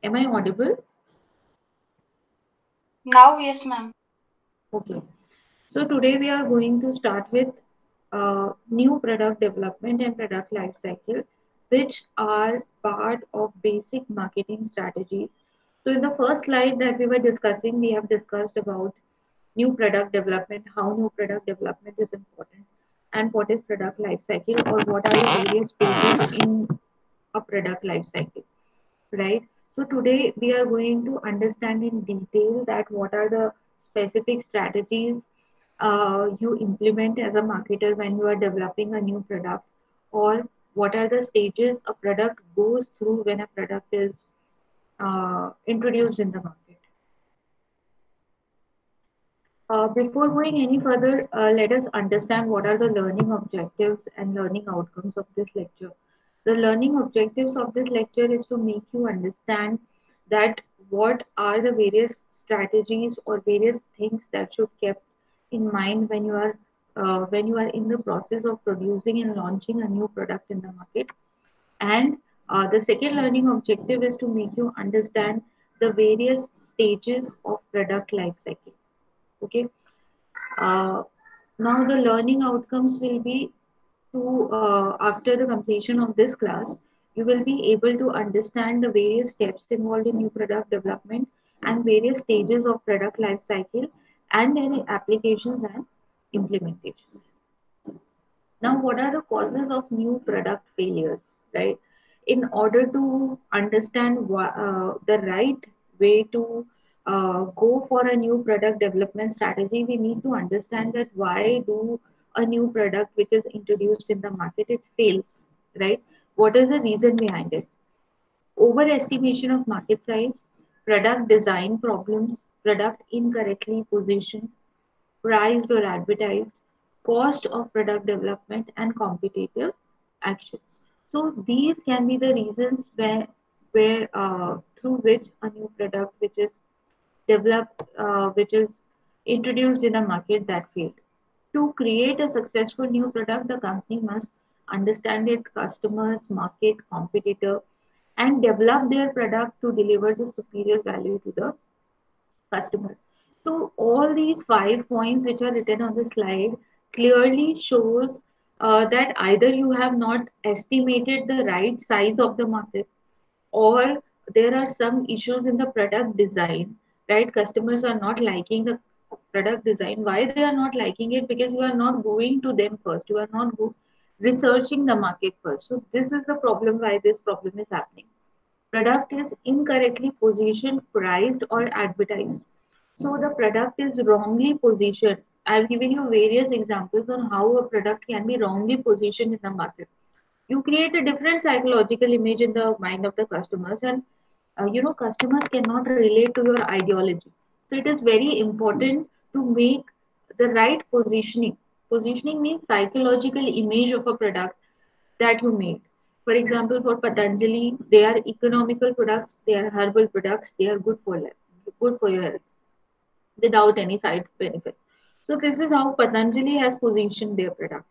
Am I audible? Now, yes, ma'am. Okay. So today we are going to start with new product development and product life cycle, which are part of basic marketing strategies. So in the first slide that we were discussing, we have discussed about new product development, how new product development is important, and what is product life cycle, or what are the various stages in a product life cycle, right? So today we are going to understand in detail that what are the specific strategies you implement as a marketer when you are developing a new product, or what are the stages a product goes through when a product is introduced in the market. Before going any further, let us understand what are the learning objectives and learning outcomes of this lecture. The learning objectives of this lecture is to make you understand that what are the various strategies or various things that should kept in mind when you are in the process of producing and launching a new product in the market. And the second learning objective is to make you understand the various stages of product life cycle. Okay. uh, Now the learning outcomes will be to after the completion of this class, you will be able to understand the various steps involved in new product development and various stages of product life cycle and their applications and implementations. Now, what are the causes of new product failures, right? In order to understand the right way to go for a new product development strategy, we need to understand that why do a new product which is introduced in the market it fails, right? What is the reason behind it? Overestimation of market size, product design problems, product incorrectly positioned, priced or advertised, cost of product development, and competitive actions. So these can be the reasons where through which a new product which is developed, which is introduced in a market that failed. To create a successful new product, the company must understand its customers, market, competitor, and develop their product to deliver the superior value to the customer. So all these 5 points which are written on the slide clearly shows that either you have not estimated the right size of the market, or there are some issues in the product design, right? Customers are not liking the product design. Why they are not liking it? Because you are not going to them first. You are not researching the market first. So this is the problem why this problem is happening. Product is incorrectly positioned, priced, or advertised. So the product is wrongly positioned. I've given you various examples on how a product can be wrongly positioned in the market. You create a different psychological image in the mind of the customers, and customers cannot relate to your ideology. So it is very important to make the right positioning. Positioning means psychological image of a product that you made. For example, for Patanjali, they are economical products, they are herbal products, they are good for your health without any side benefits. So this is how Patanjali has positioned their product.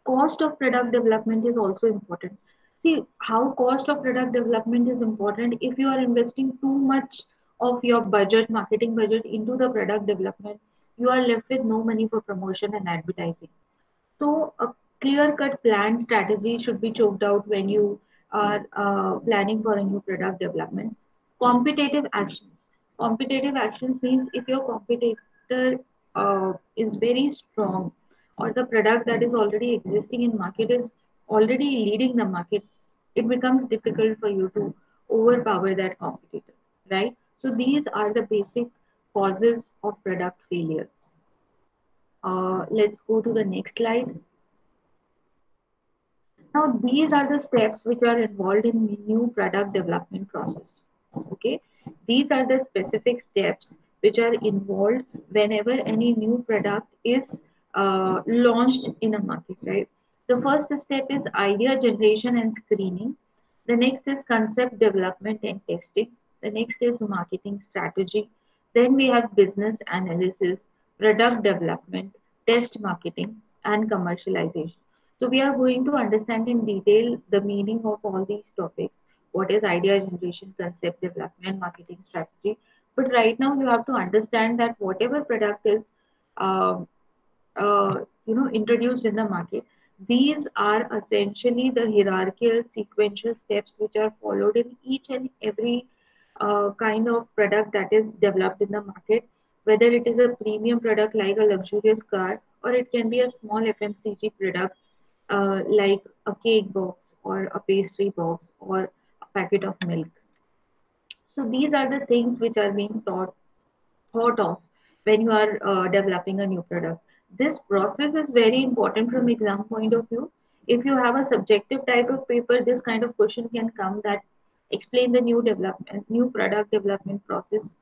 Cost of product development is also important. See how cost of product development is important. If you are investing too much of your budget, marketing budget into the product development, you are left with no money for promotion and advertising. So a clear-cut plan strategy should be chalked out when you are planning for a new product development. Competitive actions. Competitive actions means if your competitor is very strong, or the product that is already existing in market is already leading the market, it becomes difficult for you to overpower that competitor, right? So these are the basic causes of product failure. Let's go to the next slide. Now, these are the steps which are involved in new product development process. Okay, these are the specific steps which are involved whenever any new product is launched in a market. Right. The first step is idea generation and screening. The next is concept development and testing. The next is marketing strategy. Then we have business analysis, product development, test marketing, and commercialization. So we are going to understand in detail the meaning of all these topics. what is idea generation, concept development, marketing strategy. But right now you have to understand that whatever product is uh, introduced in the market, these are essentially the hierarchical sequential steps which are followed in each and every kind of product that is developed in the market, whether it is a premium product like a luxurious car, or it can be a small FMCG product like a cake box or a pastry box or a packet of milk. So these are the things which are being thought of when you are developing a new product. This process is very important from exam point of view. If you have a subjective type of paper, this kind of question can come that explain the new product development process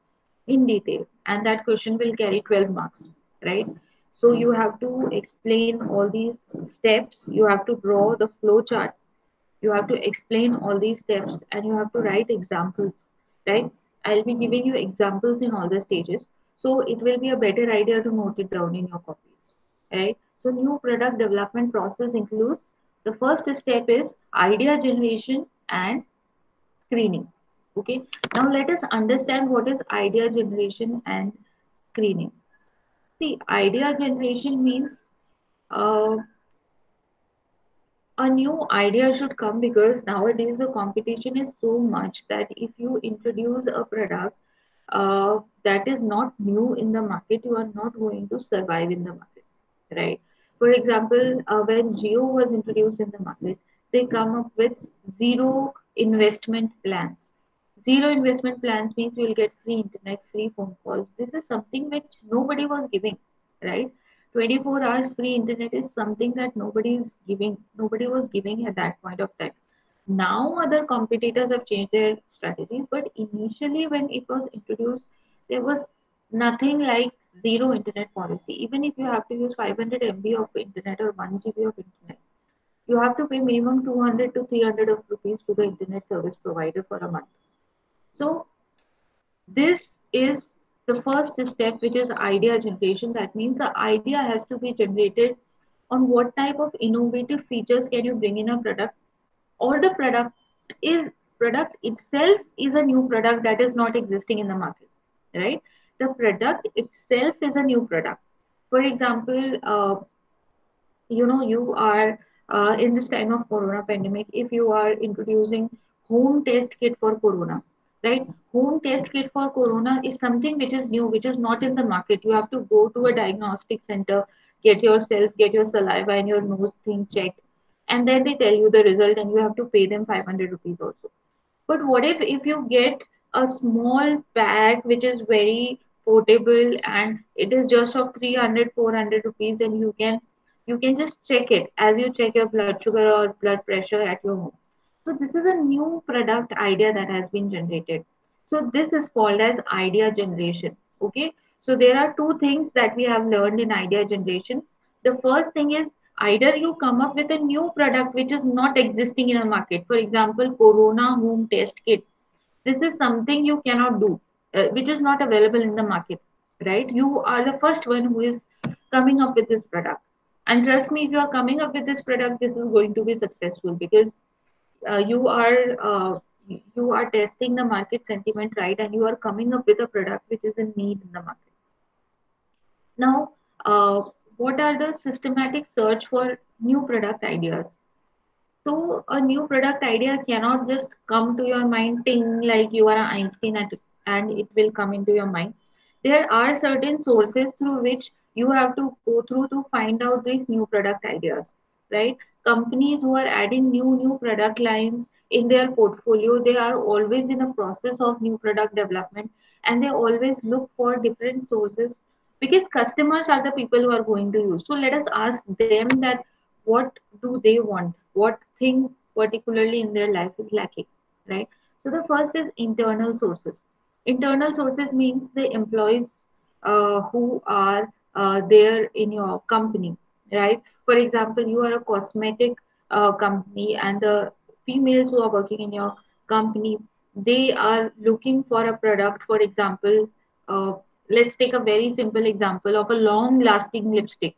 in detail, and that question will carry 12 marks, right? So you have to explain all these steps. You have to draw the flow chart, you have to explain all these steps, and you have to write examples, right? I'll be giving you examples in all the stages, so it will be a better idea to note it down in your copies, right? So new product development process includes, the first step is idea generation and screening. Okay, now let us understand what is idea generation and screening. See, idea generation means uh, a new idea should come, because nowadays the competition is so much that if you introduce a product that is not new in the market, you are not going to survive in the market, right? For example, when Geo was introduced in the market, they come up with zero investment plans. Zero investment plans means you will get free internet, free phone calls. This is something which nobody was giving, right? 24 hours free internet is something that nobody was giving at that point of time. Now other competitors have changed their strategies, but initially when it was introduced, there was nothing like zero internet policy. Even if you have to use 500 MB of internet or 1 GB of internet, you have to pay minimum 200 to 300 of rupees to the internet service provider for a month. So this is the first step, which is idea generation. That means the idea has to be generated on what type of innovative features can you bring in a product, or the is product itself is a new product that is not existing in the market, right? The product itself is a new product. For example, you are in this time of corona pandemic, if you are introducing home test kit for corona, right? Home test kit for corona is something which is new, which is not in the market. You have to go to a diagnostic center, get your saliva and your nose thing checked, and then they tell you the result, and you have to pay them 500 rupees also. But what if you get a small bag which is very portable, and it is just of 300, 400 rupees, and you can just check it as you check your blood sugar or blood pressure at your home. So this is a new product idea that has been generated. So this is called as idea generation. Okay. So there are two things that we have learned in idea generation. The first thing is, either you come up with a new product which is not existing in a market. For example, Corona home test kit. This is something you cannot do, which is not available in the market, right? You are the first one who is coming up with this product. And trust me, if you are coming up with this product, this is going to be successful, because uh, you are uh, you are testing the market sentiment, right? And you are coming up with a product which is in need in the market. Now, what are the systematic search for new product ideas? So a new product idea cannot just come to your mind ting like you are an Einstein and it will come into your mind. There are certain sources through which you have to go through to find out these new product ideas, right? Companies who are adding new product lines in their portfolio, they are always in a process of new product development, and they always look for different sources, because customers are the people who are going to use. So let us ask them that what do they want, what thing particularly in their life is lacking, right? So the first is internal sources. Internal sources means the employees who are there in your company, right? For example, you are a cosmetic company, and the females who are working in your company, they are looking for a product. For example, uh, let's take a very simple example of a long lasting lipstick.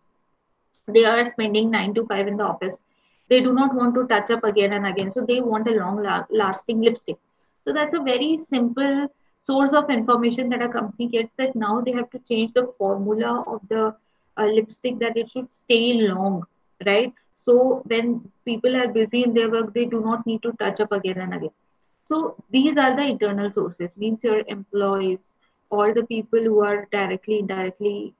They are spending 9 to 5 in the office, They do not want to touch up again and again, so they want a long lasting lipstick. So that's a very simple source of information that a company gets, that now they have to change the formula of the lipstick, that it should stay long, right? So when people are busy in their work, they do not need to touch up again and again. So these are the internal sources, means your employees or the people who are directly, indirectly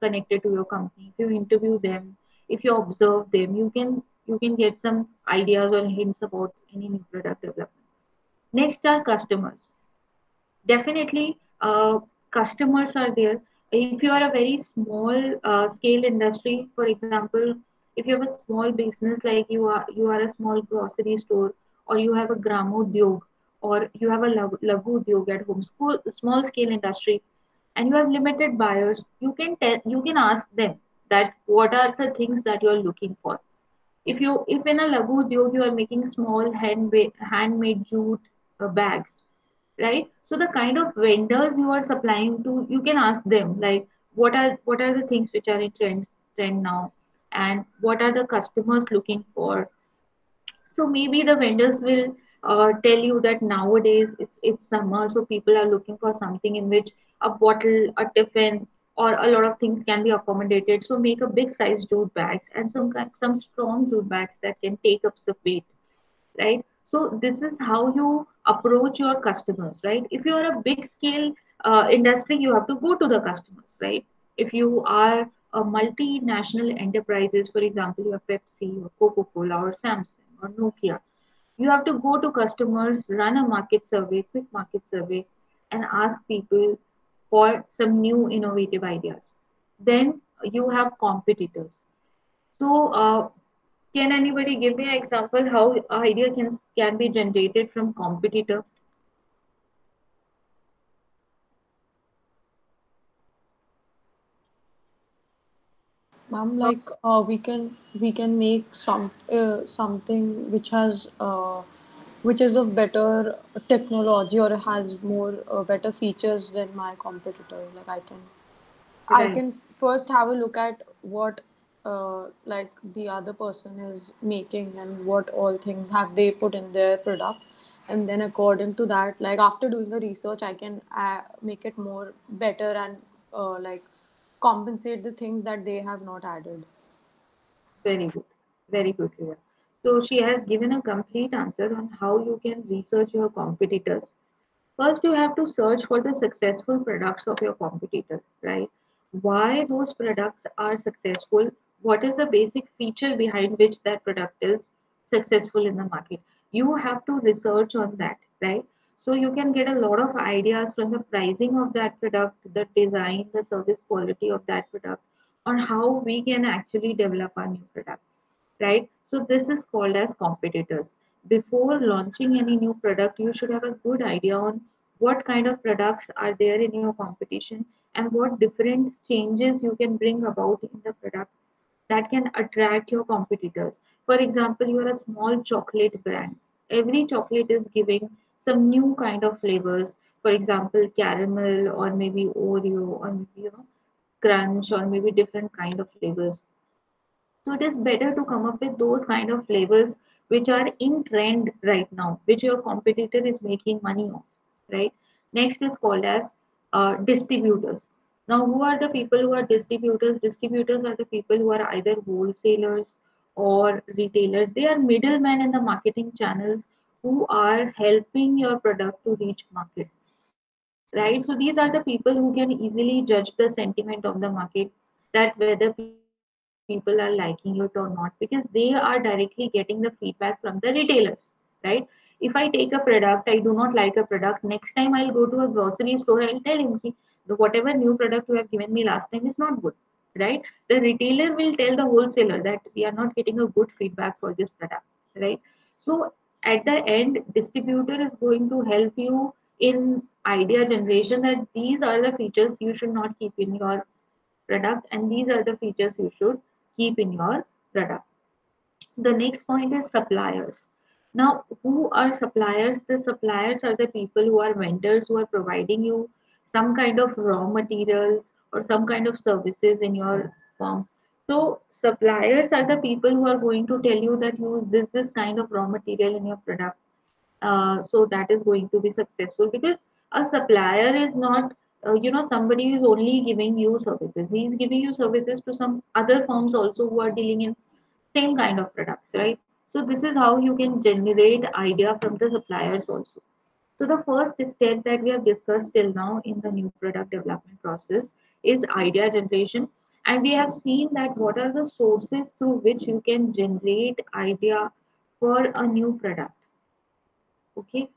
connected to your company. If you interview them, if you observe them, you can get some ideas or hints about any new product development. Next are customers. Definitely, customers are there. If you are a very small scale industry, for example, if you have a small business, like you are a small grocery store, or you have a gramodyog, or you have a lagu udyog at home, small scale industry, and you have limited buyers, you can ask them that what are the things that you are looking for. If in a lagu udyog you are making small handmade jute bags, right? So the kind of vendors you are supplying to, you can ask them like, what are the things which are in trend now, and what are the customers looking for. So maybe the vendors will tell you that nowadays it's summer, so people are looking for something in which a bottle, a tiffin, or a lot of things can be accommodated. So make a big size jute bags, and some strong jute bags that can take up the weight, right? So this is how you approach your customers, right? If you are a big scale industry, you have to go to the customers, right? If you are a multinational enterprises, for example, you have Pepsi or Coca-Cola or Samsung or Nokia, you have to go to customers, run a market survey, quick market survey, and ask people for some new innovative ideas. Then you have competitors. So, can anybody give me an example how idea can be generated from competitor? Ma'am, like we can make something which is of better technology or has more better features than my competitor. Like I Right. can first have a look at what like the other person is making and what all things have they put in their product, and then according to that, like after doing the research, I can make it more better and like compensate the things that they have not added. Very good. Very good, Riya. So she has given a complete answer on how you can research your competitors. First, you have to search for the successful products of your competitor, right? Why those products are successful? What is the basic feature behind which that product is successful in the market? You have to research on that, right? So you can get a lot of ideas from the pricing of that product, the design, the service quality of that product, on how we can actually develop our new product, right? So this is called as competitors. Before launching any new product, you should have a good idea on what kind of products are there in your competition, and what different changes you can bring about in the product that can attract your competitors. For example, you are a small chocolate brand. Every chocolate is giving some new kind of flavors. For example, caramel, or maybe Oreo, or maybe crunch, or maybe different kind of flavors. So it is better to come up with those kind of flavors which are in trend right now, which your competitor is making money on, right? Next is called as distributors. Now, who are the people who are distributors? Distributors are the people who are either wholesalers or retailers. They are middlemen in the marketing channels who are helping your product to reach market, right? So these are the people who can easily judge the sentiment of the market, that whether people are liking it or not, because they are directly getting the feedback from the retailers, right? If I take a product, I do not like a product, next time I'll go to a grocery store, I'll tell him ki, whatever new product you have given me last time is not good, right? The retailer will tell the wholesaler that we are not getting a good feedback for this product, right? So at the end, distributor is going to help you in idea generation, that these are the features you should not keep in your product, and these are the features you should keep in your product. The next point is suppliers. Now, who are suppliers? The suppliers are the people who are vendors, who are providing you some kind of raw materials or some kind of services in your form. So suppliers are the people who are going to tell you that use this kind of raw material in your product, so that is going to be successful. Because a supplier is not somebody who is only giving you services. He is giving you services to some other firms also who are dealing in same kind of products, right? So this is how you can generate idea from the suppliers also. So the first step that we have discussed till now in the new product development process is idea generation. And we have seen that what are the sources through which you can generate idea for a new product. Okay.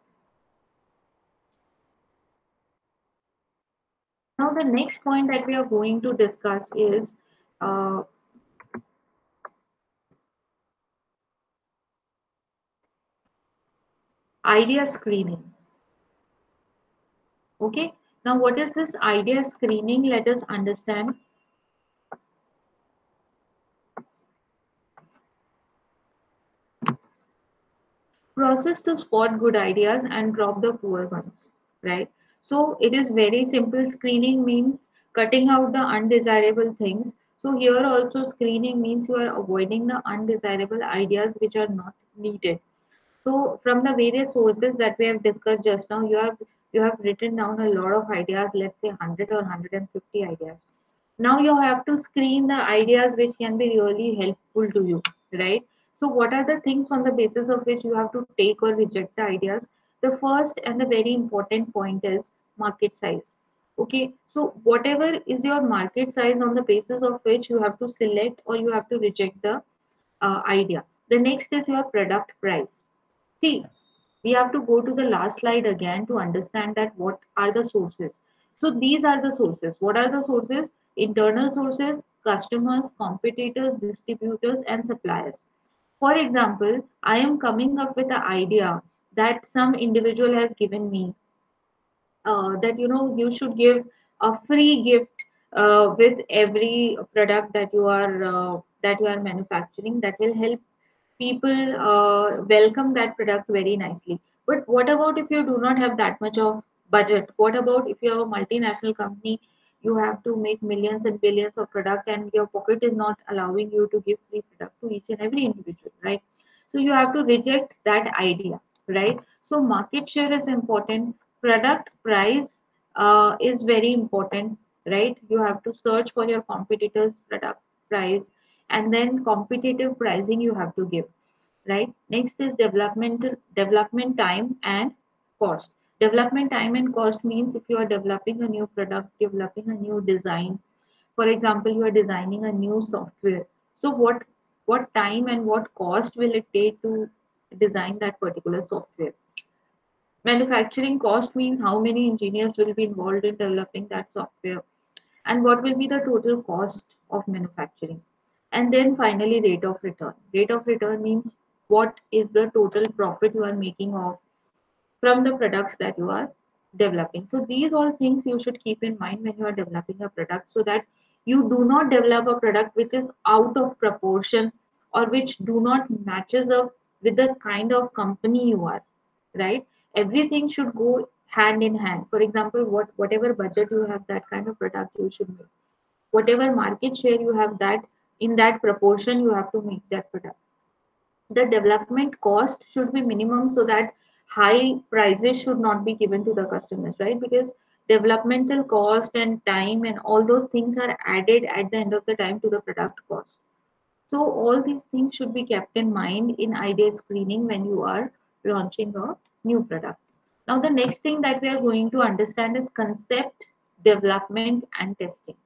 Now the next point that we are going to discuss is uh, idea screening. Okay. Now what is this idea screening? Let us understand. Process to spot good ideas and drop the poor ones, right? So it is very simple. Screening means cutting out the undesirable things. So here also screening means you are avoiding the undesirable ideas which are not needed. So from the various sources that we have discussed just now, you have written down a lot of ideas, let's say 100 or 150 ideas. Now you have to screen the ideas which can be really helpful to you, right? So what are the things on the basis of which you have to take or reject the ideas? The first and the very important point is market size. Okay, so whatever is your market size, on the basis of which you have to select or you have to reject the idea. The next is your product price. See, we have to go to the last slide again to understand that what are the sources. So these are the sources. What are the sources? Internal sources, customers, competitors, distributors, and suppliers. For example, I am coming up with the idea that some individual has given me, that you should give a free gift with every product that you are manufacturing, that will help people welcome that product very nicely. But what about if you do not have that much of budget? What about if you are a multinational company, you have to make millions and billions of product and your pocket is not allowing you to give free product to each and every individual, right? So you have to reject that idea, right? So market share is important. Product price is very important, right? You have to search for your competitors product price, and then competitive pricing you have to give, right? Next is development time and cost. Development time and cost means if you are developing a new product, developing a new design, for example, you are designing a new software. So what time and what cost will it take to design that particular software? Manufacturing cost means how many engineers will be involved in developing that software, and what will be the total cost of manufacturing. And then finally, rate of return. Rate of return means what is the total profit you are making of from the products that you are developing. So these all things you should keep in mind when you are developing a product, so that you do not develop a product which is out of proportion or which do not matches up with the kind of company you are, right? Everything should go hand in hand. For example, whatever budget you have, that kind of product you should make. Whatever market share you have, that in that proportion you have to make that product. The development cost should be minimum, so that high prices should not be given to the customers, right? Because developmental cost and time and all those things are added at the end of the time to the product cost. So all these things should be kept in mind in idea screening when you are launching a new product. Now the next thing that we are going to understand is concept development and testing.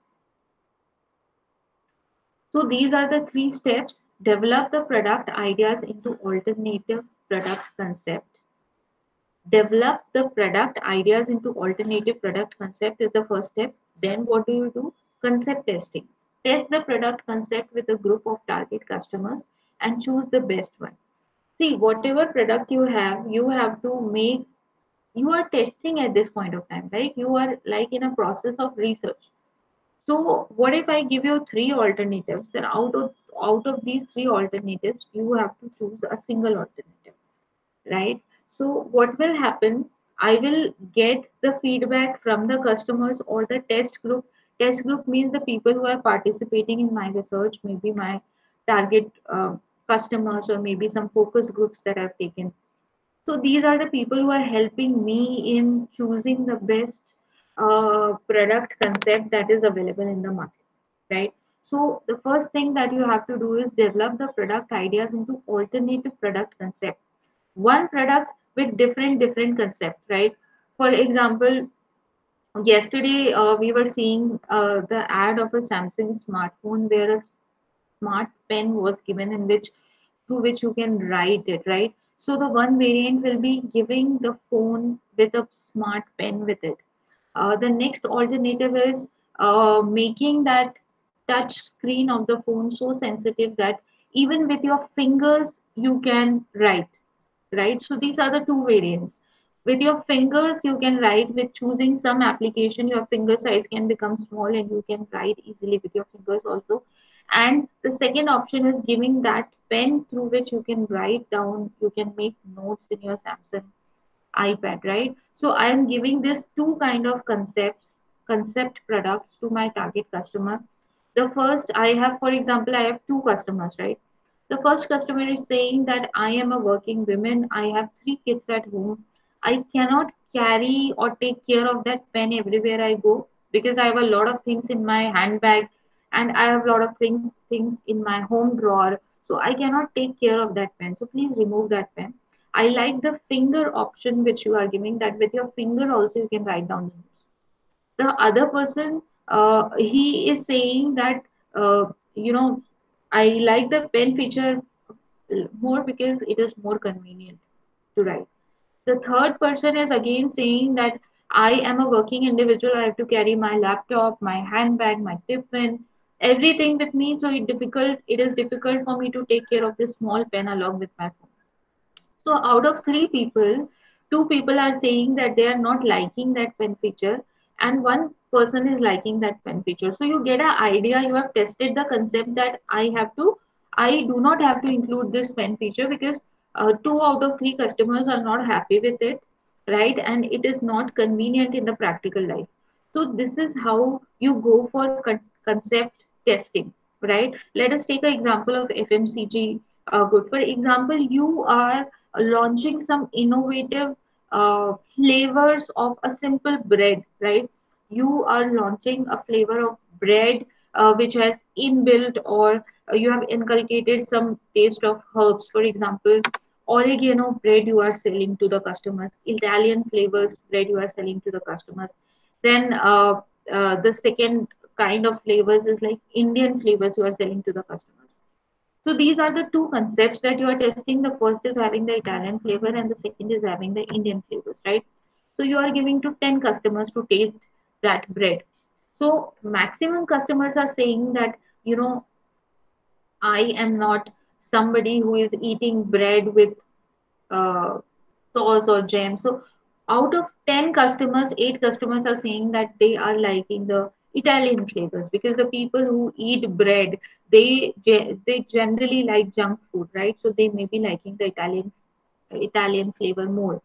So these are the three steps. Develop the product ideas into alternative product concept. Develop the product ideas into alternative product concept is the first step. Then what do you do? Concept testing. Test the product concept with a group of target customers and choose the best one. See, whatever product you have to make, you are testing at this point of time, right? You are like in a process of research. So what if I give you three alternatives, and out of these three alternatives, you have to choose a single alternative, right? So what will happen? I will get the feedback from the customers or the test group Test group means the people who are participating in my research, maybe my target customers, or maybe some focus groups that I've taken. So these are the people who are helping me in choosing the best product concept that is available in the market, right? So the first thing that you have to do is develop the product ideas into alternative product concept. One product with different concept, right? For example, yesterday we were seeing the ad of a Samsung smartphone where a smart pen was given in which through which you can write it, right? So the one variant will be giving the phone with a smart pen with it. The next alternative is making that touch screen of the phone so sensitive that even with your fingers you can write, right? So these are the two variants. With your fingers, you can write. With choosing some application, your finger size can become small and you can write easily with your fingers also. And the second option is giving that pen through which you can write down, you can make notes in your Samsung iPad, right? So I am giving this two kind of concept products to my target customer. The first I have, for example, I have two customers, right? The first customer is saying that I am a working woman, I have three kids at home, I cannot carry or take care of that pen everywhere I go because I have a lot of things in my handbag and I have a lot of things in my home drawer. So I cannot take care of that pen. So please remove that pen. I like the finger option which you are giving, that with your finger also you can write down the notes. The other person, he is saying that, I like the pen feature more because it is more convenient to write. The third person is again saying that I am a working individual. I have to carry my laptop, my handbag, my tiffin, everything with me. So it is difficult for me to take care of this small pen along with my phone. So out of three people, two people are saying that they are not liking that pen feature, and one person is liking that pen feature. So you get an idea. You have tested the concept that I do not have to include this pen feature because two out of three customers are not happy with it, right? And it is not convenient in the practical life. So this is how you go for concept testing, right? Let us take an example of FMCG. Good. For example, you are launching some innovative flavors of a simple bread, right? You are launching a flavor of bread which has inbuilt, or you have inculcated some taste of herbs. For example, oregano bread you are selling to the customers, Italian flavors bread you are selling to the customers. Then the second kind of flavors is like Indian flavors you are selling to the customers. So these are the two concepts that you are testing. The first is having the Italian flavor and the second is having the Indian flavors, right? So you are giving to 10 customers to taste that bread. So maximum customers are saying that, I am not somebody who is eating bread with uh, sauce or jam. So out of 10 customers, 8 customers are saying that they are liking the Italian flavors because the people who eat bread, they generally like junk food, right? So they may be liking the Italian flavor more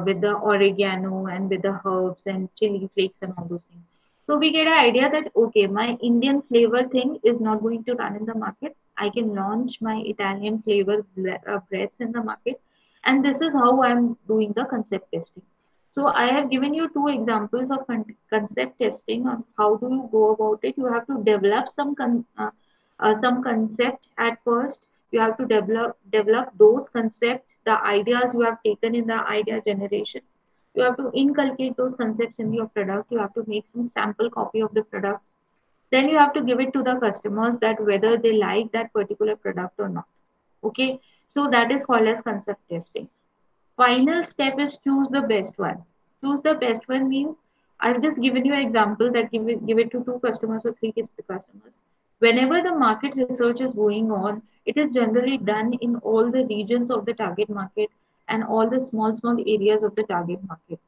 with the oregano and with the herbs and chili flakes and all those things. So we get an idea that okay, my Indian flavor thing is not going to run in the market. I can launch my Italian flavor breads in the market, and this is how I'm doing the concept testing. So I have given you two examples of concept testing on how do you go about it. You have to develop some concept at first. You have to develop those concepts, the ideas you have taken in the idea generation. You have to inculcate those concepts in your product. You have to make some sample copy of the product. Then you have to give it to the customers that whether they like that particular product or not. Okay, so that is called as concept testing. Final step is choose the best one. Choose the best one means I've just given you an example that give it to two customers or three customers. Whenever the market research is going on, it is generally done in all the regions of the target market and all the small areas of the target market,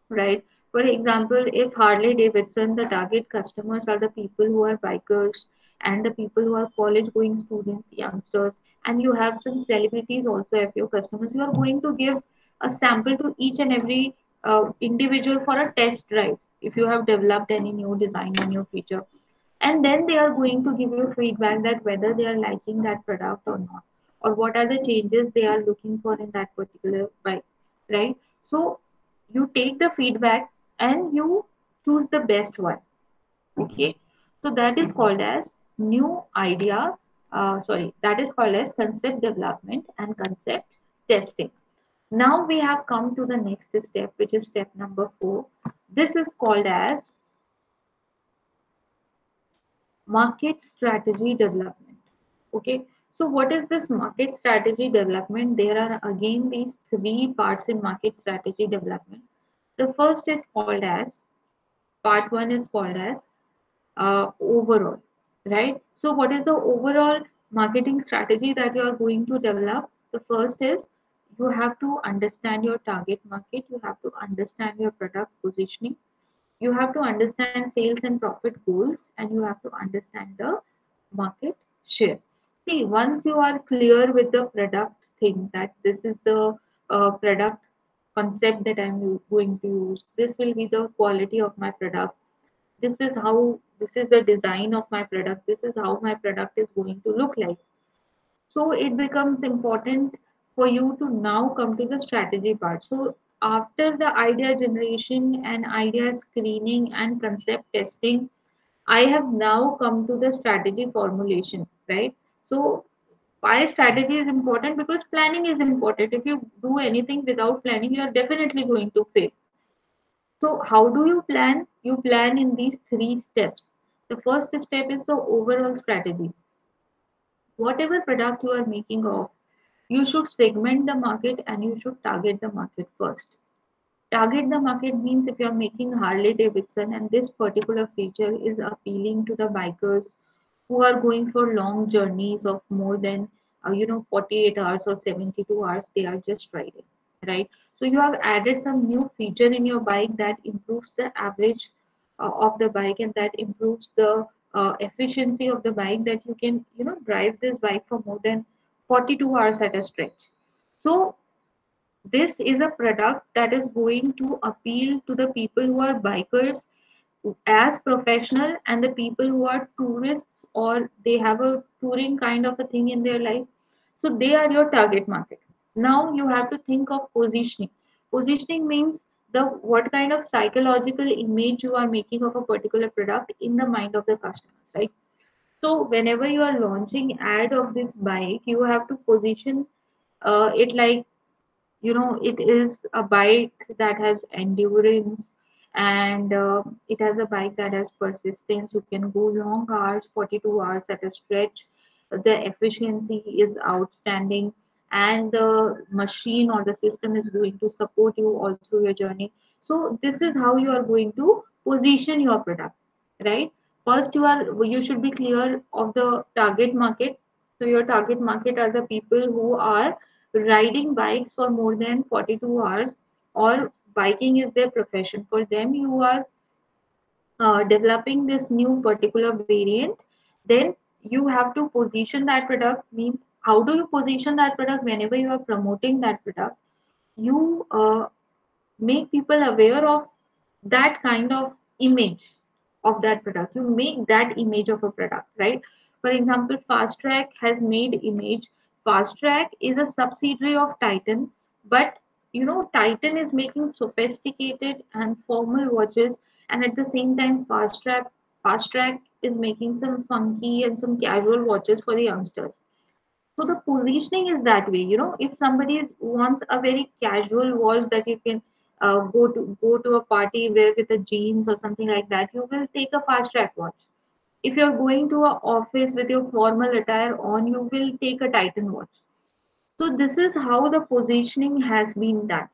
right? For example, if Harley Davidson, the target customers are the people who are bikers and the people who are college going students, youngsters, and you have some celebrities also as your customers, you are going to give a sample to each and every individual for a test drive. if you have developed any new design or new feature, and then they are going to give you feedback that whether they are liking that product or not, or what are the changes they are looking for in that particular bike, right? So you take the feedback and you choose the best one. Okay, so that is called as new idea, sorry, that is called as concept development and concept testing. Now we have come to the next step, which is step number 4. This is called as market strategy development. Okay, so what is this market strategy development? There are again these three parts in market strategy development. The first is called as, part one is called as overall, right? So what is the overall marketing strategy that you are going to develop? The first is you have to understand your target market, you have to understand your product positioning, you have to understand sales and profit goals, and you have to understand the market share. See, once you are clear with the product thing, that this is the product concept that I'm going to use, this will be the quality of my product, this is how, this is the design of my product, this is how my product is going to look like. So it becomes important for you to now come to the strategy part. So after the idea generation and idea screening and concept testing, I have now come to the strategy formulation, right? So why strategy is important? Because planning is important. If you do anything without planning, you are definitely going to fail. So how do you plan? You plan in these three steps. The first step is the overall strategy. Whatever product you are making of, you should segment the market and you should target the market first. Target the market means if you are making Harley Davidson and this particular feature is appealing to the bikers who are going for long journeys of more than 48 hours or 72 hours, they are just riding, right? So you have added some new feature in your bike that improves the average of the bike, and that improves the efficiency of the bike, that you can drive this bike for more than 42 hours at a stretch. So this is a product that is going to appeal to the people who are bikers as professional, and the people who are tourists or they have a touring kind of a thing in their life. So they are your target market. Now you have to think of positioning. Positioning means the what kind of psychological image you are making of a particular product in the mind of the customers, right? So whenever you are launching ad of this bike, you have to position it like, it is a bike that has endurance, and it has a bike that has persistence. You can go long hours, 42 hours at a stretch. The efficiency is outstanding, and the machine or the system is going to support you all through your journey. So this is how you are going to position your product, right? First, you should be clear of the target market. So your target market are the people who are riding bikes for more than 42 hours, or biking is their profession. For them, you are developing this new particular variant. Then you have to position that product. Means, how do you position that product? Whenever you are promoting that product, you make people aware of that kind of image of that product. You make that image of a product, right? For example, Fast Track has made image. Fast Track is a subsidiary of Titan, but Titan is making sophisticated and formal watches, and at the same time Fast Track is making some funky and some casual watches for the youngsters. So the positioning is that way. If somebody wants a very casual watch that you can go to a party wear with a jeans or something like that, you will take a Fast Track watch. If you're going to an office with your formal attire on, you will take a Titan watch. So this is how the positioning has been done,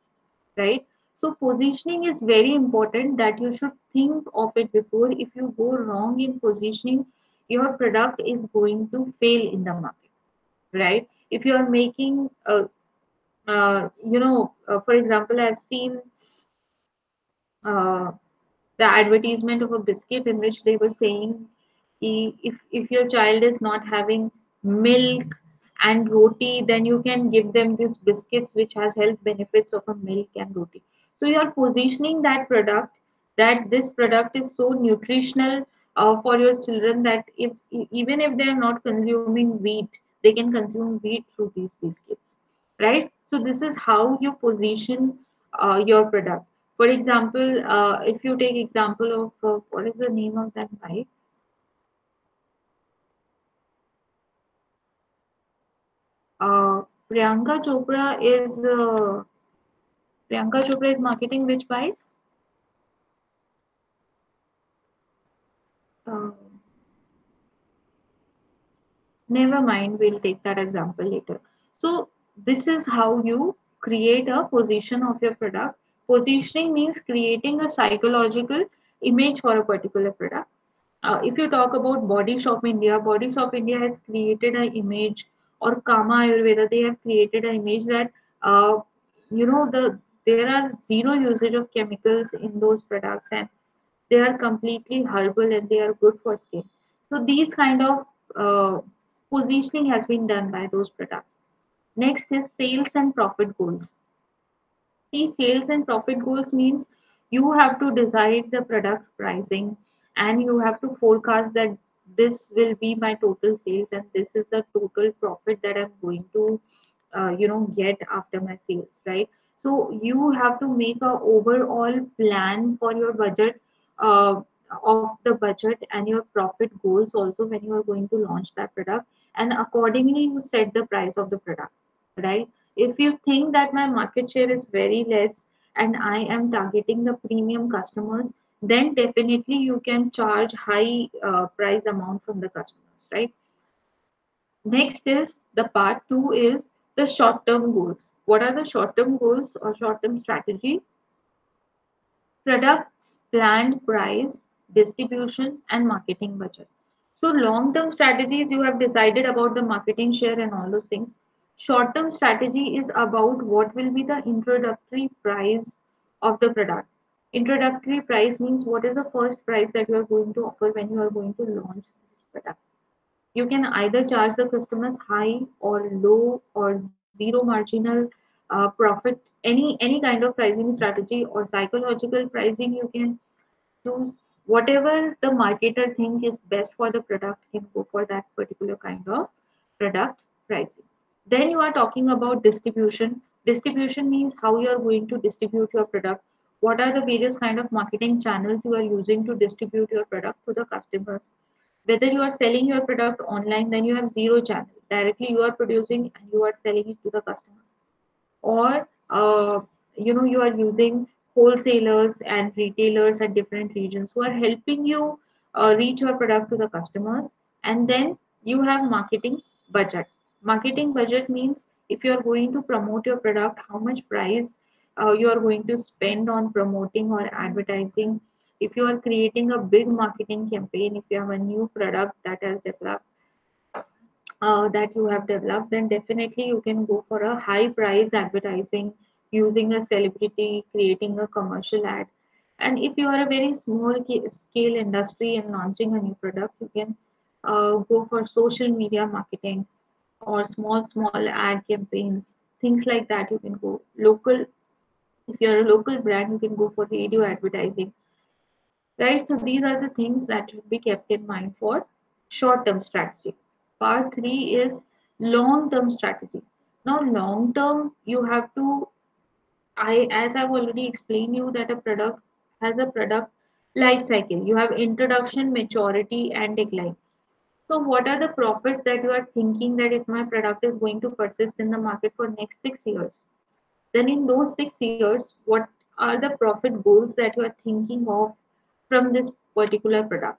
right? So positioning is very important, that you should think of it before. If you go wrong in positioning, your product is going to fail in the market, right? If you are making for example, I've seen uh, the advertisement of a biscuit in which they were saying, if your child is not having milk and roti, then you can give them these biscuits which has health benefits of a milk and roti. So you are positioning that product that this product is so nutritional for your children that even if they are not consuming wheat, they can consume wheat through these biscuits, right? So this is how you position your product. For example, if you take example of what is the name of that bike? Priyanka Chopra is marketing which bike? Uh, Never mind, we'll take that example later. So, this is how you create a position of your product. Positioning means creating a psychological image for a particular product. If you talk about Body Shop India has created an image, or Kama Ayurveda, they have created an image that uh, there are zero usage of chemicals in those products, and they are completely herbal and they are good for skin. So these kind of uh, positioning has been done by those products. Next is sales and profit goals. See, sales and profit goals means you have to decide the product pricing, and you have to forecast that this will be my total sales and this is the total profit that I'm going to get after my sales, right? So you have to make a overall plan for your budget, uh, of the budget and your profit goals also when you are going to launch that product, and accordingly you set the price of the product, right? If you think that my market share is very less and I am targeting the premium customers, then definitely you can charge high price amount from the customers, right? Next is the part two is the short term goals. What are the short term goals or short term strategy? Products, planned price, distribution, and marketing budget. So, long term strategies, you have decided about the marketing share and all those things. Short term strategy is about what will be the introductory price of the product. Introductory price means what is the first price that you are going to offer when you are going to launch this product. You can either charge the customers high or low or zero marginal profit, any kind of pricing strategy or psychological pricing you can choose. Whatever the marketer think is best for the product can go for that particular kind of product pricing. Then you are talking about distribution. Distribution means how you are going to distribute your product. What are the various kind of marketing channels you are using to distribute your product to the customers? Whether you are selling your product online, then you have zero channel. Directly you are producing and you are selling it to the customers. Or you are using wholesalers and retailers at different regions who are helping you reach your product to the customers. And then you have marketing budget. Marketing budget means if you are going to promote your product, how much price you are going to spend on promoting or advertising. If you are creating a big marketing campaign, if you have a new product that you have developed, then definitely you can go for a high price advertising using a celebrity, creating a commercial ad. And if you are a very small scale industry and launching a new product, you can go for social media marketing or small ad campaigns, things like that. You can go local. If you're a local brand, you can go for radio advertising, right? So these are the things that should be kept in mind for short term strategy. Part three is long term strategy. Now, long term, you have to, as I've already explained you, that a product has a product life cycle. You have introduction, maturity, and decline. So, what are the profits that you are thinking that if my product is going to persist in the market for next 6 years? Then in those 6 years, what are the profit goals that you are thinking of from this particular product,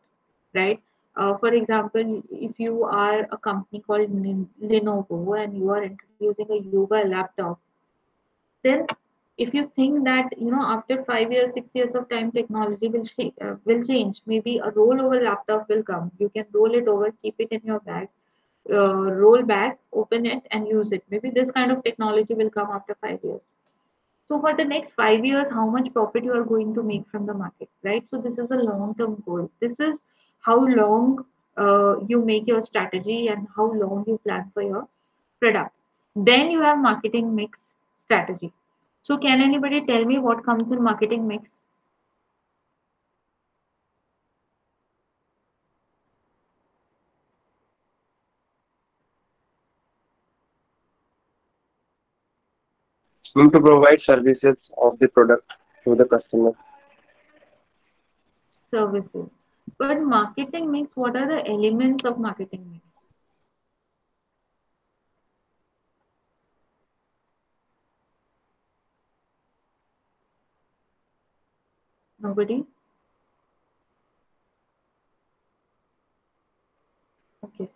right? For example, if you are a company called Lenovo and you are introducing a yoga laptop, then if you think that after 5 years, 6 years of time, technology will change. Maybe a rollover laptop will come. You can roll it over, keep it in your bag, roll back, open it, and use it. Maybe this kind of technology will come after 5 years. So for the next 5 years, how much profit you are going to make from the market, right? So this is a long-term goal. This is how long you make your strategy and how long you plan for your product. Then you have marketing mix strategy. So can anybody tell me what comes in marketing mix? To provide services of the product to the customer. Services. But marketing mix, what are the elements of marketing mix? Nobody? Okay.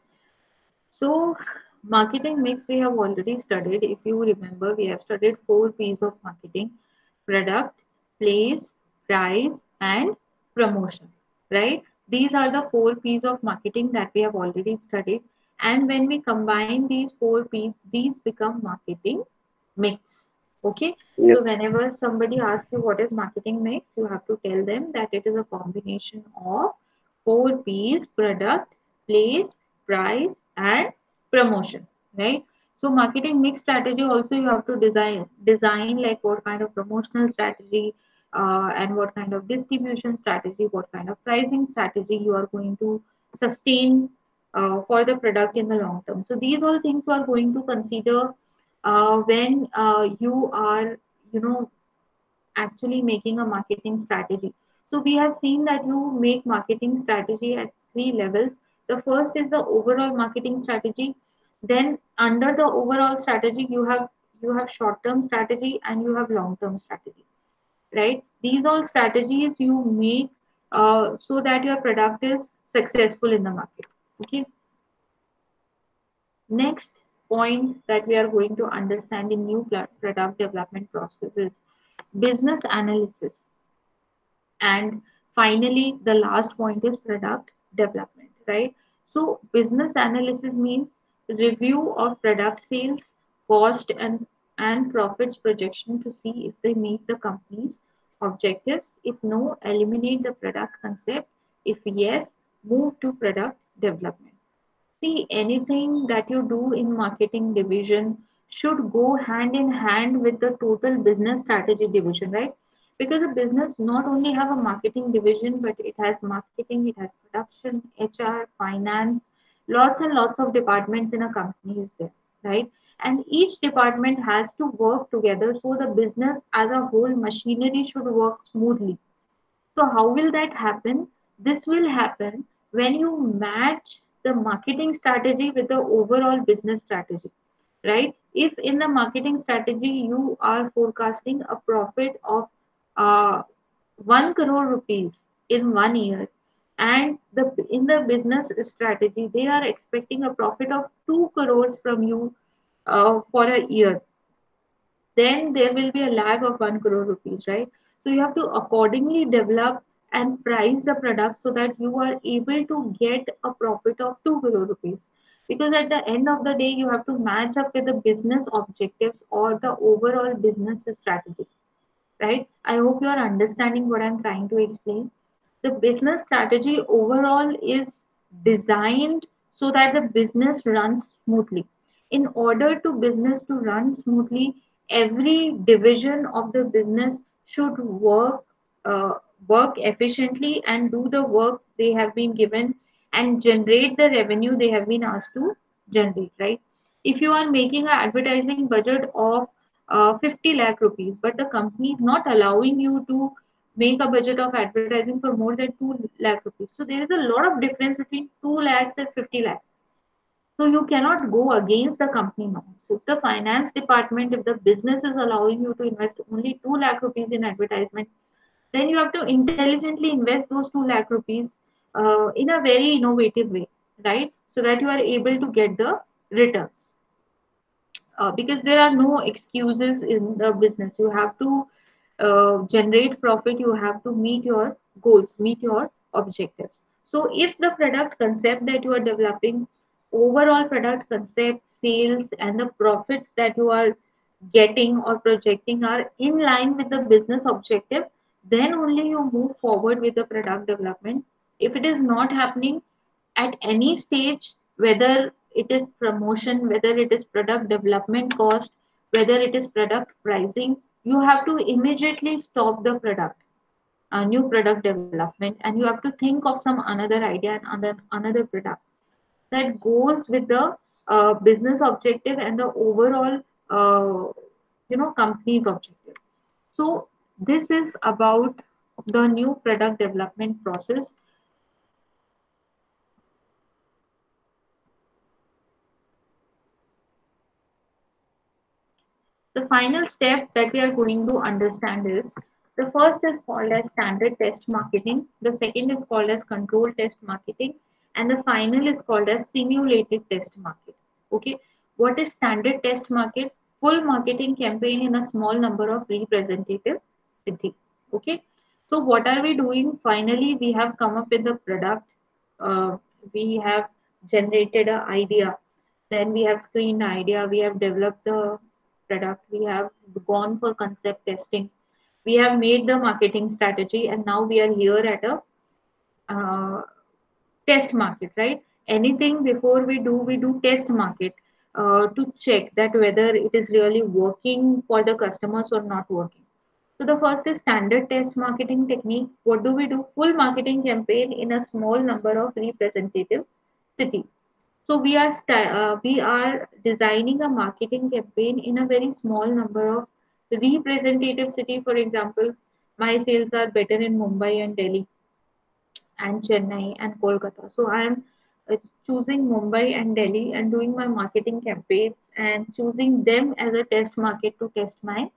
So, marketing mix we have already studied. If you remember, we have studied four P's of marketing: product, place, price, and promotion. Right? These are the four P's of marketing that we have already studied. And when we combine these four P's, these become marketing mix. Okay. Yes. So, whenever somebody asks you what is marketing mix, you have to tell them that it is a combination of four P's: product, place, price, and promotion, right? So marketing mix strategy also you have to design like what kind of promotional strategy, and what kind of distribution strategy, what kind of pricing strategy you are going to sustain for the product in the long term. So these all things you are going to consider when you are, you know, actually making a marketing strategy. So we have seen that you make marketing strategy at three levels. The first is the overall marketing strategy. Then under the overall strategy, you have short-term strategy and you have long-term strategy, right? These all strategies you make so that your product is successful in the market. Okay. Next point that we are going to understand in new product development process is business analysis. And finally, the last point is product development, right? So business analysis means review of product sales, cost, and profits projection to see if they meet the company's objectives. If no, eliminate the product concept. If yes, move to product development. See, anything that you do in marketing division should go hand in hand with the total business strategy division, right? Because a business not only have a marketing division, but it has marketing, it has production, HR, finance, lots and lots of departments in a company is there, right? And each department has to work together so the business as a whole machinery should work smoothly. So how will that happen? This will happen when you match the marketing strategy with the overall business strategy, right? If in the marketing strategy you are forecasting a profit of uh, 1 crore rupees in 1 year, and in the business strategy they are expecting a profit of 2 crores from you for a year, then there will be a lag of 1 crore rupees, right? So you have to accordingly develop and price the product so that you are able to get a profit of 2 crore rupees. Because at the end of the day, you have to match up with the business objectives or the overall business strategy, right? I hope you are understanding what I'm trying to explain. The business strategy overall is designed so that the business runs smoothly. In order to business to run smoothly, every division of the business should uh, work efficiently and do the work they have been given and generate the revenue they have been asked to generate, right? If you are making an advertising budget of 50 lakh rupees, but the company is not allowing you to make a budget of advertising for more than 2 lakh rupees. So there is a lot of difference between 2 lakhs and 50 lakhs. So you cannot go against the company norms. If the finance department, if the business is allowing you to invest only 2 lakh rupees in advertisement, then you have to intelligently invest those 2 lakh rupees in a very innovative way, right? So that you are able to get the returns, because there are no excuses in the business. You have to generate profit, you have to meet your goals, meet your objectives. So if the product concept that you are developing, overall product concept, sales, and the profits that you are getting or projecting are in line with the business objective, then only you move forward with the product development. If it is not happening at any stage, whether it is promotion, whether it is product development cost, whether it is product pricing, you have to immediately stop the product, new product development, and you have to think of some another idea and another product that goes with the business objective and the overall company's objective. So this is about the new product development process. The final step that we are going to understand is, the first is called as standard test marketing, the second is called as control test marketing, and the final is called as simulated test market. Okay, what is standard test market? Full marketing campaign in a small number of representative city. Okay, so what are we doing? Finally, we have come up with the product. Uh, we have generated an idea, then we have screened idea, we have developed the product, we have gone for concept testing, we have made the marketing strategy, and now we are here at a uh, test market, right? Anything before we do test market to check that whether it is really working for the customers or not working. So the first is standard test marketing technique. What do we do? Full marketing campaign in a small number of representative city. So we are designing a marketing campaign in a very small number of representative city. For example, my sales are better in Mumbai and Delhi and Chennai and Kolkata. So I am choosing Mumbai and Delhi and doing my marketing campaigns and choosing them as a test market to test my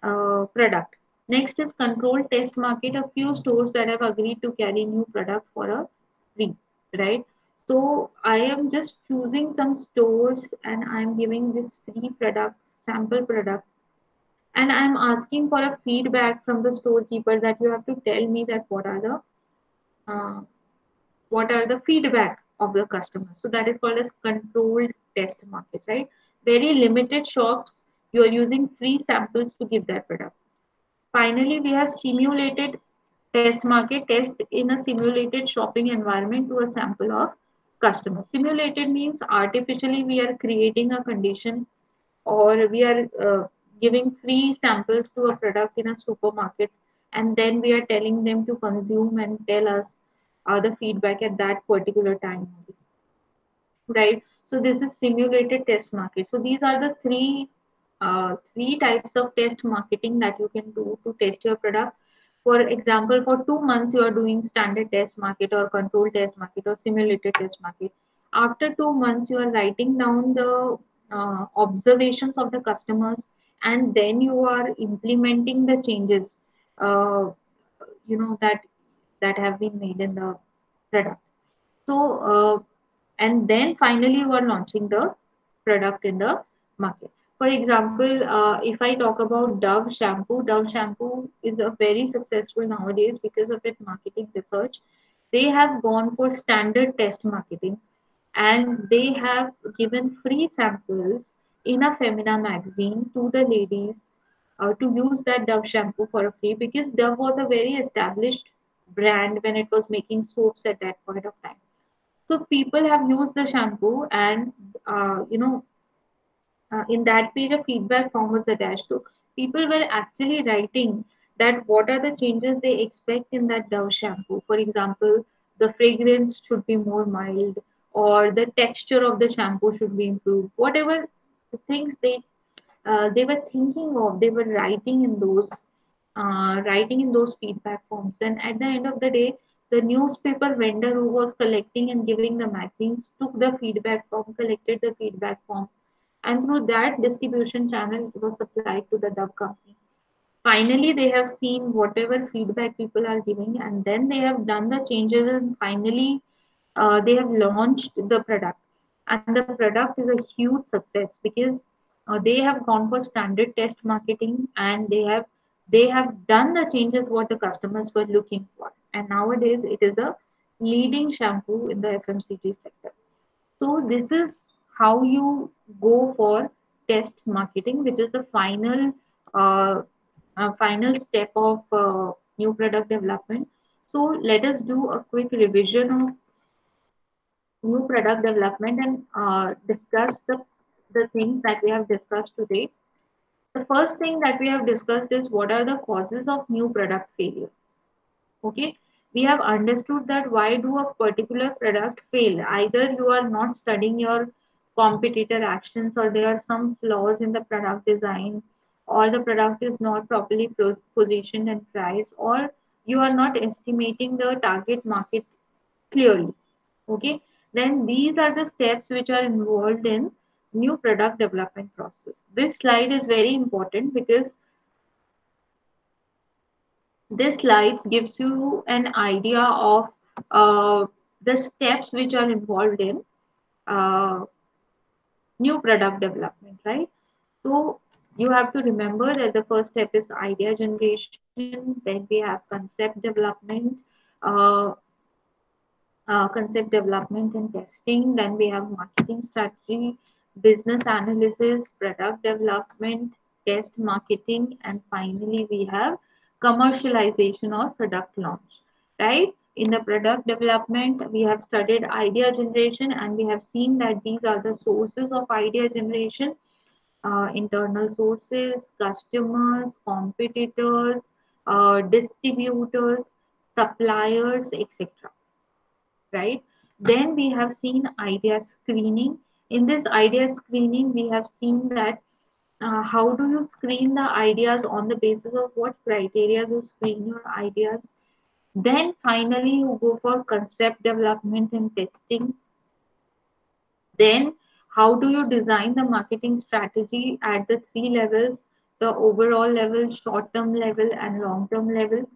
product. Next is control test market, a few stores that have agreed to carry new product for a free, right? So I am just choosing some stores and I'm giving this free product, sample product, and I'm asking for a feedback from the storekeeper that you have to tell me that uh, what are the feedback of the customer. So that is called as controlled test market, right? Very limited shops, you are using free samples to give that product. Finally, we have simulated test market, test in a simulated shopping environment to a sample of customers. Simulated means artificially we are creating a condition, or we are giving free samples to a product in a supermarket, and then we are telling them to consume and tell us the feedback at that particular time, right? So this is simulated test market. So these are the three types of test marketing that you can do to test your product. For example, for 2 months you are doing standard test market or control test market or simulated test market. After 2 months you are writing down the observations of the customers, and then you are implementing the changes uh, that have been made in the product. So, and then finally you are launching the product in the market. For example, if I talk about Dove shampoo is a very successful nowadays because of its marketing research. They have gone for standard test marketing, and they have given free samples in a Femina magazine to the ladies to use that Dove shampoo for a free, because Dove was a very established brand when it was making soaps at that point of time. So people have used the shampoo, and in that page a feedback form was attached to. People were actually writing that what are the changes they expect in that Dove shampoo. For example, the fragrance should be more mild, or the texture of the shampoo should be improved. Whatever the things they were thinking of, they were writing in those feedback forms. And at the end of the day, the newspaper vendor who was collecting and giving the magazines took the feedback form, collected the feedback form, and through that distribution channel, it was supplied to the Dove company. Finally, they have seen whatever feedback people are giving, and then they have done the changes, and finally, they have launched the product. And the product is a huge success because they have gone for standard test marketing, and they have done the changes what the customers were looking for. And nowadays, it is a leading shampoo in the FMCG sector. So this is how you go for test marketing, which is the uh, final step of new product development. So let us do a quick revision of new product development and discuss the things that we have discussed today. The first thing that we have discussed is what are the causes of new product failure. Okay, we have understood that why do a particular product fail. Either you are not studying your competitor actions, or there are some flaws in the product design, or the product is not properly positioned and priced, or you are not estimating the target market clearly. Okay, then these are the steps which are involved in new product development process. This slide is very important because this slides gives you an idea of the steps which are involved in uh, new product development, right? So you have to remember that the first step is idea generation, then we have concept development, uh, concept development and testing. Then we have marketing strategy, business analysis, product development, test marketing, and finally we have commercialization or product launch. Right? In the product development, we have studied idea generation and we have seen that these are the sources of idea generation: internal sources, customers, competitors, distributors, suppliers, etc. Right? Then we have seen idea screening. In this idea screening, we have seen that how do you screen the ideas, on the basis of what criteria you screen your ideas. Then finally, you go for concept development and testing. Then, how do you design the marketing strategy at the three levels: the overall level, short term level, and long term level?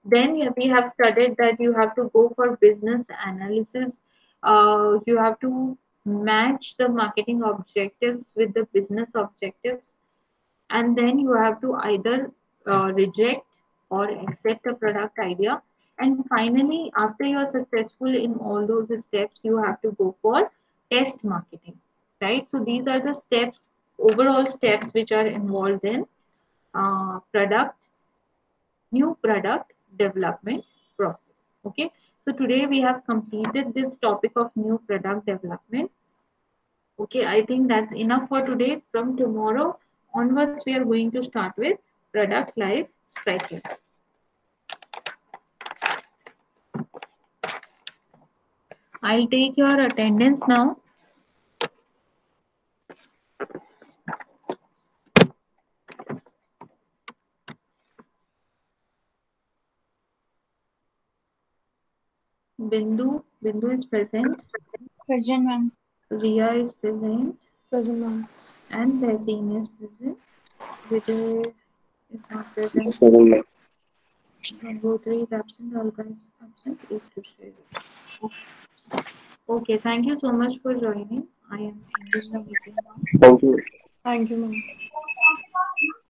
Then we have studied that you have to go for business analysis. You have to match the marketing objectives with the business objectives, and then you have to either reject or accept a product idea. And finally, after you are successful in all those steps, you have to go for test marketing, right? So these are the steps, overall steps, which are involved in product new product development process. Okay, so today we have completed this topic of new product development. Okay, I think that's enough for today. From tomorrow onwards, we are going to start with product life cycle. I'll take your attendance now. Bindu is present. Present, ma'am. Ria is present. Present, ma'am. And Behzeen is present. Vijay is not present. Seven months. Gangotri is absent. Alka is absent. Ishtusha is absent. Okay, thank you so much for joining. I am ending the meeting now. Thank you. Thank you, ma'am.